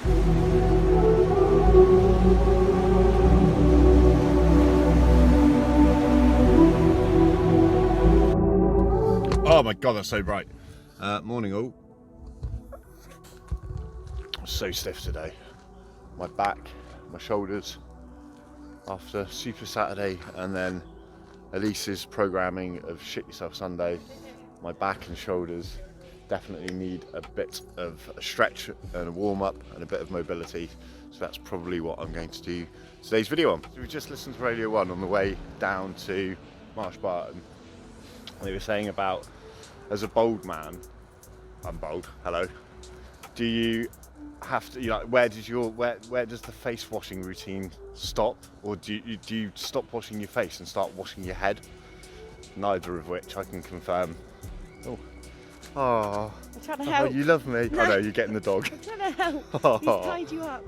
Oh my god, that's so bright. Morning all. I'm so stiff today. My back, my shoulders, after Super Saturday and then Elise's programming of Shit Yourself Sunday, my back and shoulders definitely need a bit of a stretch and a warm up and a bit of mobility. So that's probably what I'm going to do today's video on. So we just listened to Radio 1 on the way down to Marsh Barton. They were saying about, as a bold man, I'm bold, hello, do you have to, where does the face washing routine stop? Or do you stop washing your face and start washing your head? Neither of which I can confirm. Oh, I'm trying to help. You love me. No. Oh no, you're getting the dog. I'm trying to help. He's tied you up.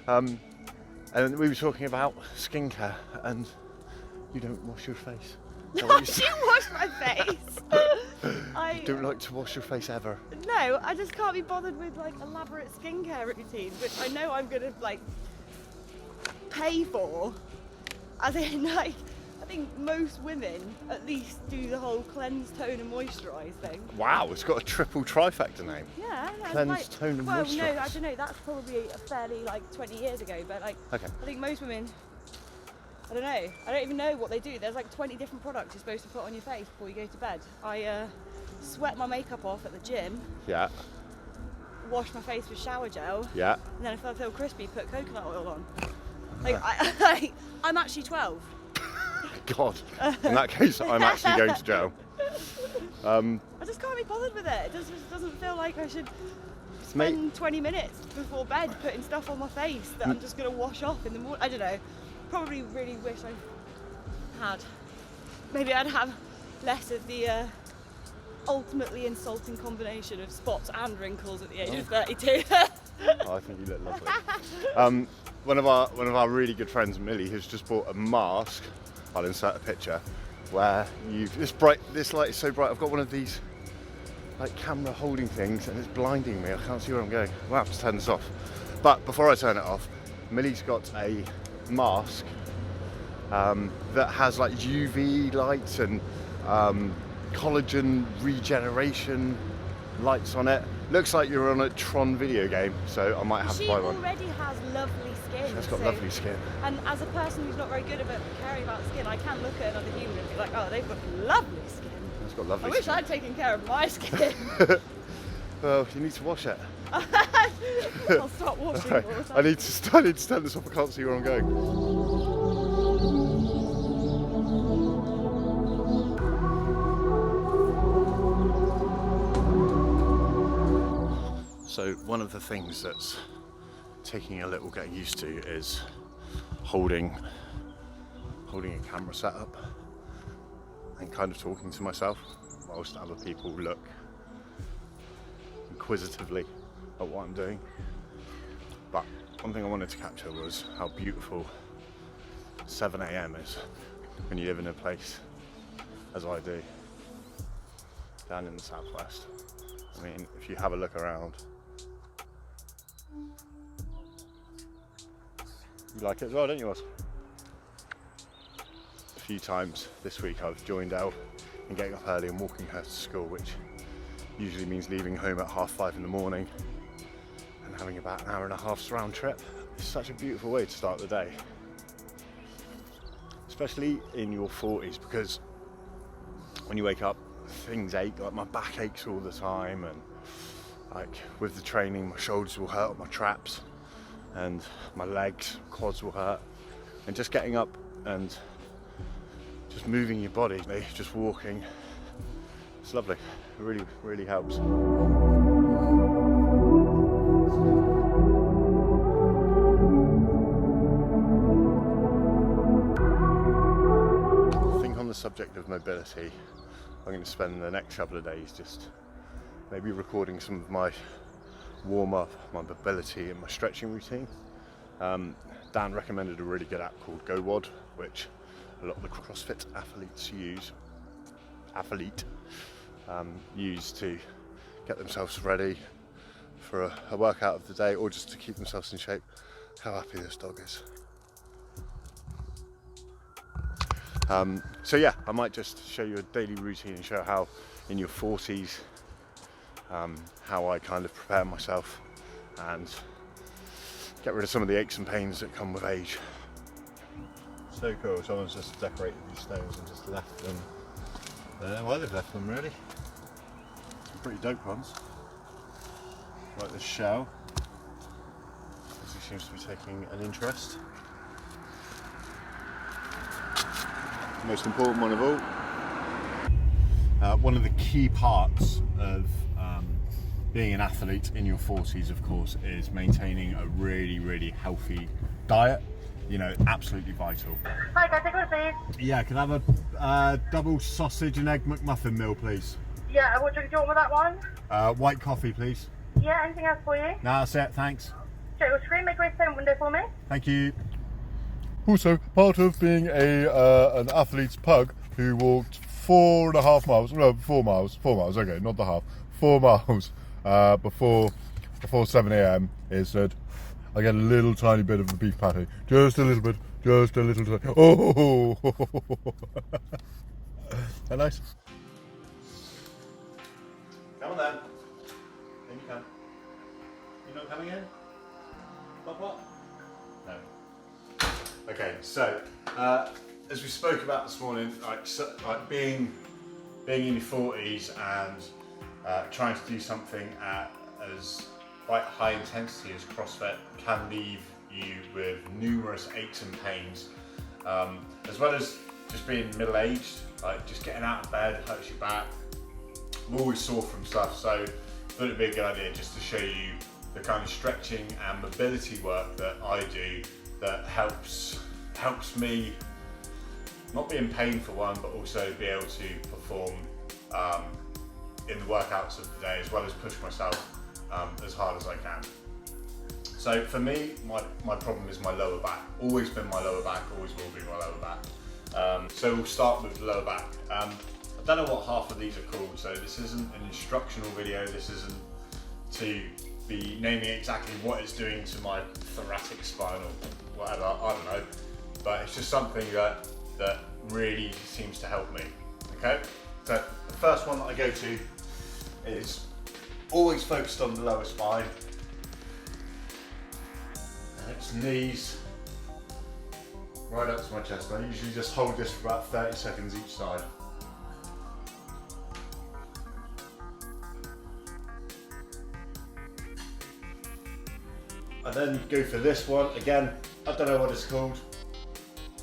And we were talking about skincare, and you don't wash your face. No, I do wash my face. You don't like to wash your face ever? No, I just can't be bothered with like elaborate skincare routines, which I know I'm gonna like pay for. As in, like, I think most women at least do the whole cleanse, tone and moisturise thing. Wow, it's got a triple trifecta name. Yeah. Cleanse, like, tone and well, moisturise. no, I don't know, that's probably a fairly like 20 years ago, but like, okay. I think most women, I don't know, I don't even know what they do. There's like 20 different products you're supposed to put on your face before you go to bed. I sweat my makeup off at the gym. Yeah. Wash my face with shower gel. Yeah. And then if I feel crispy, put coconut oil on. Like, I'm actually 12. God, in that case, I'm actually going to jail. I just can't be bothered with it. It just doesn't feel like I should spend 20 minutes before bed putting stuff on my face that I'm just going to wash off in the morning. I don't know. Probably really wish I had. Maybe I'd have less of the ultimately insulting combination of spots and wrinkles at the age of 32. Oh, I think you look lovely. One of our really good friends, Millie, has just bought a mask. I'll insert a picture where this light is so bright. I've got one of these like camera holding things and it's blinding me. I can't see where I'm going. I'll have to turn this off. But before I turn it off, Millie's got a mask that has like UV lights and collagen regeneration lights on it. Looks like you're on a Tron video game, so I might have to buy one. She already has lovely skin. She's got lovely skin. And as a person who's not very good about caring about skin, I can look at another human and be like, oh, they've got lovely skin. It's got lovely I wish skin. I'd taken care of my skin. Well, you need to wash it. I'll start washing Right. all the time. I need to turn this off. I can't see where I'm going. So one of the things that's taking a little getting used to is holding a camera setup and kind of talking to myself whilst other people look inquisitively at what I'm doing. But one thing I wanted to capture was how beautiful 7 AM is when you live in a place as I do down in the southwest. I mean, if you have a look around, you like it as well, don't you, Oz? A few times this week I've joined Elle in getting up early and walking her to school, which usually means leaving home at 5:30 in the morning and having about an hour and a half's round trip. It's such a beautiful way to start the day, especially in your 40s, because when you wake up things ache. Like my back aches all the time, and like with the training my shoulders will hurt, my traps, and my legs, quads will hurt, and just getting up and just moving your body, just walking, it's lovely. It really, really helps. I think on the subject of mobility, I'm going to spend the next couple of days just maybe recording some of my warm-up, my mobility and my stretching routine. Dan recommended a really good app called GoWOD, which a lot of the Crossfit athletes use to get themselves ready for a workout of the day, or just to keep themselves in shape. How happy this dog is. So yeah, I might just show you a daily routine and show how in your 40s, how I kind of prepare myself and get rid of some of the aches and pains that come with age. So cool, someone's just decorated these stones and just left them. I don't know why they've left them really. Some pretty dope ones. Like this shell. He seems to be taking an interest. Most important one of all. One of the key parts of being an athlete in your 40s, of course, is maintaining a really healthy diet. You know, absolutely vital. Hi, can I take one, please? Yeah, can I have a double sausage and egg McMuffin meal, please? Yeah, what drink do you want with that one? White coffee, please. Yeah, anything else for you? No, that's it, thanks. Check your screen, make way to the window for me. Thank you. Also, part of being an athlete's pug who walked 4.5 miles, no, 4 miles, okay, not the half, 4 miles before 7 a.m. is that I get a little tiny bit of a beef patty, just a little bit, just a little tiny. Oh, that nice? Come on then. In you come. You're not coming in? What? No. Okay, so as we spoke about this morning, like being in your 40s and trying to do something at as quite high intensity as CrossFit can leave you with numerous aches and pains, as well as just being middle-aged. Like just getting out of bed hurts your back. I'm always sore from stuff, so I thought it'd be a good idea just to show you the kind of stretching and mobility work that I do that helps me not be in pain for one, but also be able to perform in the workouts of the day, as well as push myself as hard as I can. So for me, my problem is my lower back. Always been my lower back, always will be my lower back. So we'll start with the lower back. I don't know what half of these are called, so this isn't an instructional video, this isn't to be naming exactly what it's doing to my thoracic spine or whatever, I don't know. But it's just something that really seems to help me, okay? So the first one that I go to is always focused on the lower spine. And it's knees right up to my chest. I usually just hold this for about 30 seconds each side. I then go for this one. Again, I don't know what it's called.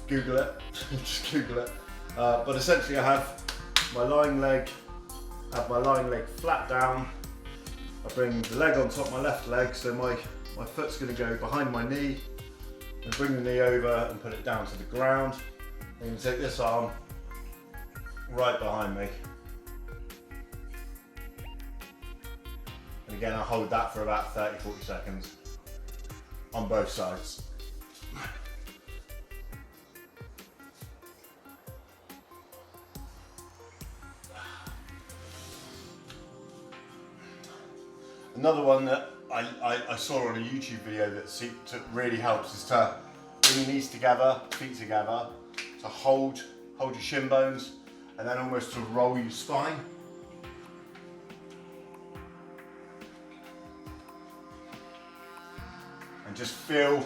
Google it, just Google it. But essentially I have my lying leg flat down. I bring the leg on top of my left leg, so my foot's gonna go behind my knee. I bring the knee over and put it down to the ground. I'm gonna take this arm right behind me. And again, I hold that for about 30-40 seconds on both sides. Another one that I saw on a YouTube video that really helps is to bring your knees together, feet together, to hold your shin bones, and then almost to roll your spine. And just you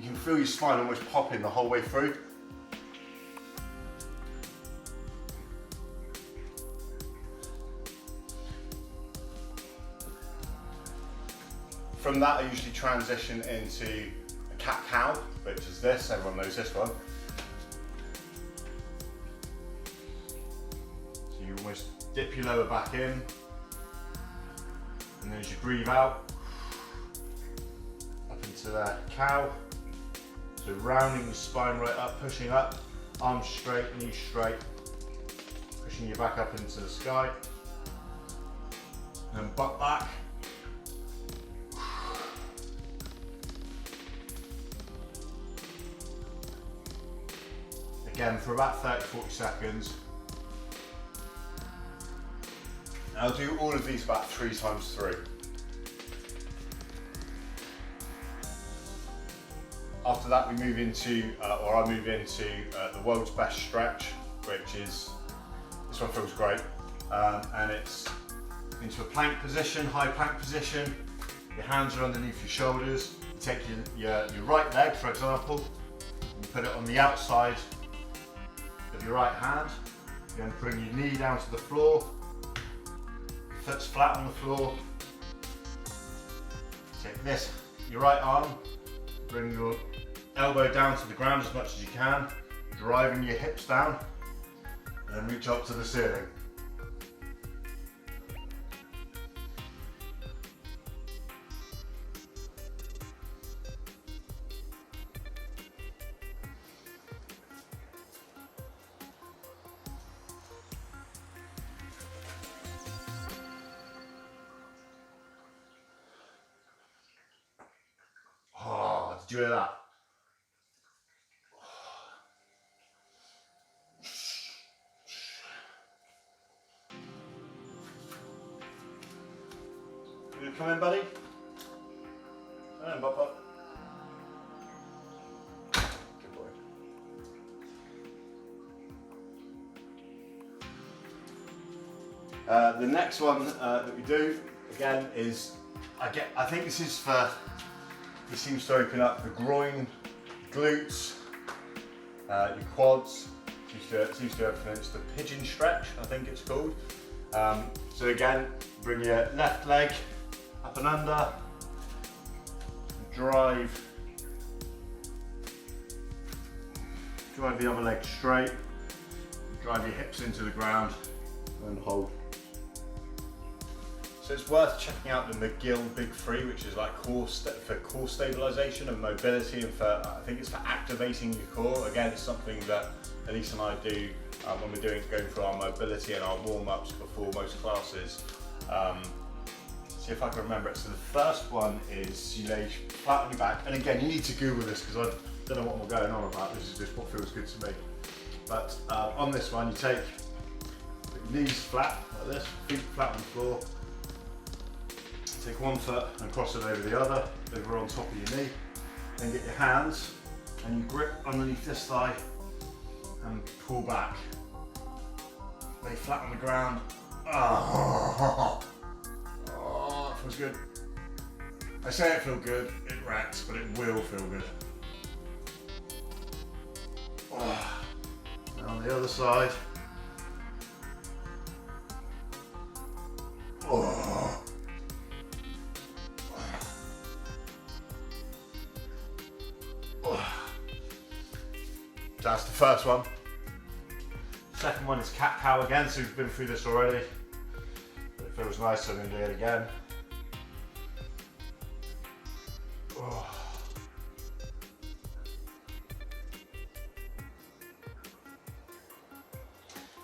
can feel your spine almost popping the whole way through. From that, I usually transition into a cat-cow, which is this, everyone knows this one. So you almost dip your lower back in, and then as you breathe out, up into the cow. So rounding your spine right up, pushing up, arms straight, knees straight, pushing your back up into the sky, and then butt back. Again for about 30-40 seconds, I'll do all of these about 3 times through. After that, we move into, or I move into the world's best stretch, which is, this one feels great, and it's into a plank position, high plank position. Your hands are underneath your shoulders. You take your right leg, for example, and put it on the outside of your right hand. You then bring your knee down to the floor, foot's flat on the floor. Take this, your right arm, bring your elbow down to the ground as much as you can, driving your hips down, and then reach up to the ceiling. Oh, did you hear that? You come in, buddy? Come in, Papa. Good boy. The next one that we do again is I think this is for. This seems to open up the groin, glutes, your quads. Seems to open. It's the pigeon stretch, I think it's called. So again, bring your left leg up and under, drive the other leg straight, drive your hips into the ground and hold. So it's worth checking out the McGill Big 3, which is like for core stabilization and mobility, and for, I think it's for activating your core. Again, it's something that Elise and I do when we're going through our mobility and our warm-ups before most classes. See if I can remember it. So the first one is you lay flat on your back, and again, you need to Google this because I don't know what I'm going on about. This is just what feels good to me. But on this one, you take your knees flat like this, feet flat on the floor. Take one foot and cross it over the other, over on top of your knee. Then get your hands and you grip underneath this thigh and pull back. Lay flat on the ground. Oh, it feels good. I say it feels good, it wrecks, but it will feel good. Oh. Now on the other side. Oh. That's the first one. Second one is cat cow again, so we've been through this already. But it feels nice, so I'm going to do it again. Oh.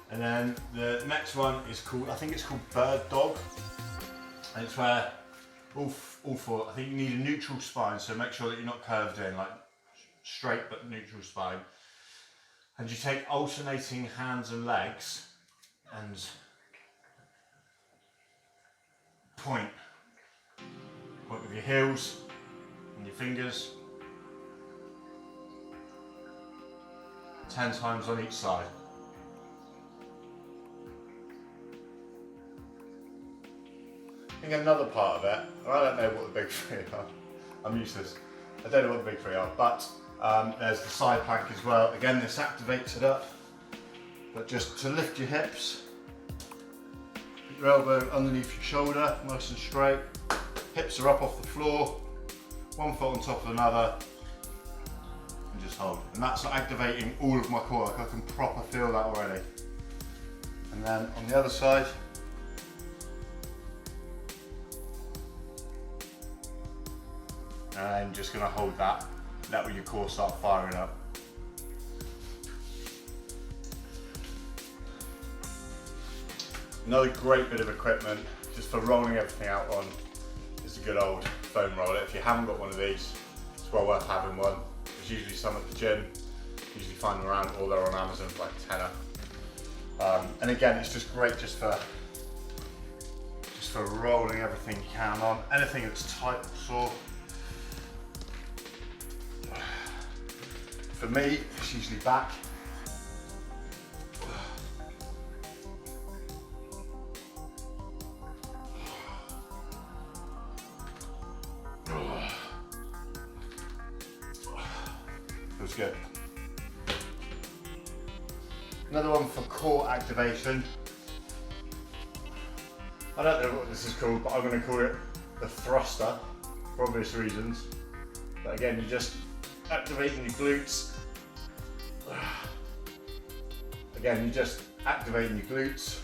And then the next one is called, I think it's called bird dog. And it's where all four, I think you need a neutral spine, so make sure that you're not curved in, like straight but neutral spine. And you take alternating hands and legs and point with your heels and your fingers 10 times on each side. I think another part of it, and I don't know what the big 3 are, I'm useless, I don't know what the big 3 are, but there's the side plank as well. Again, this activates it up, but just to lift your hips, put your elbow underneath your shoulder, nice and straight. Hips are up off the floor, one foot on top of another, and just hold. And that's activating all of my core, like I can proper feel that already. And then on the other side, and I'm just going to hold that. Let your core start firing up. Another great bit of equipment just for rolling everything out on is a good old foam roller. If you haven't got one of these, it's well worth having one. There's usually some at the gym, usually find them around, or they're on Amazon for like a tenner. And again, it's just great just for for rolling everything you can on. Anything that's tight or sore. For me, it's usually back. Feels good. Another one for core activation. I don't know what this is called, but I'm going to call it the thruster for obvious reasons. But again, you're just activating your glutes. Again, you're just activating your glutes,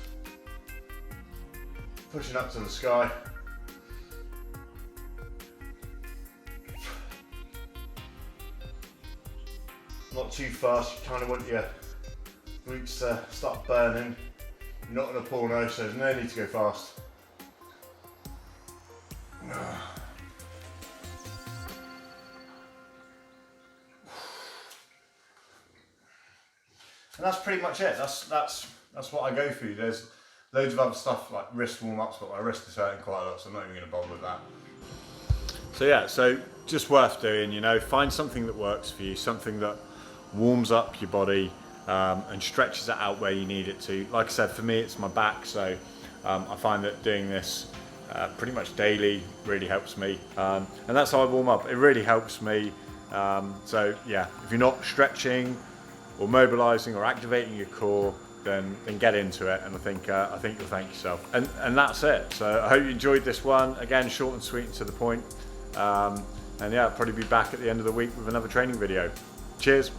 pushing up to the sky. Not too fast, you kind of want your glutes to start burning. You're not in a porno, so there's no need to go fast. And that's pretty much it. That's what I go through. There's loads of other stuff like wrist warm-ups, but my wrist is hurting quite a lot, so I'm not even going to bother with that. So yeah, so just worth doing, you know, find something that works for you, something that warms up your body and stretches it out where you need it to. Like I said, for me it's my back, so I find that doing this pretty much daily really helps me, and that's how I warm up. It really helps me. So yeah, if you're not stretching or mobilizing or activating your core, then get into it, and I think you'll thank yourself. And that's it. So I hope you enjoyed this one. Again, short and sweet and to the point. And yeah, I'll probably be back at the end of the week with another training video. Cheers.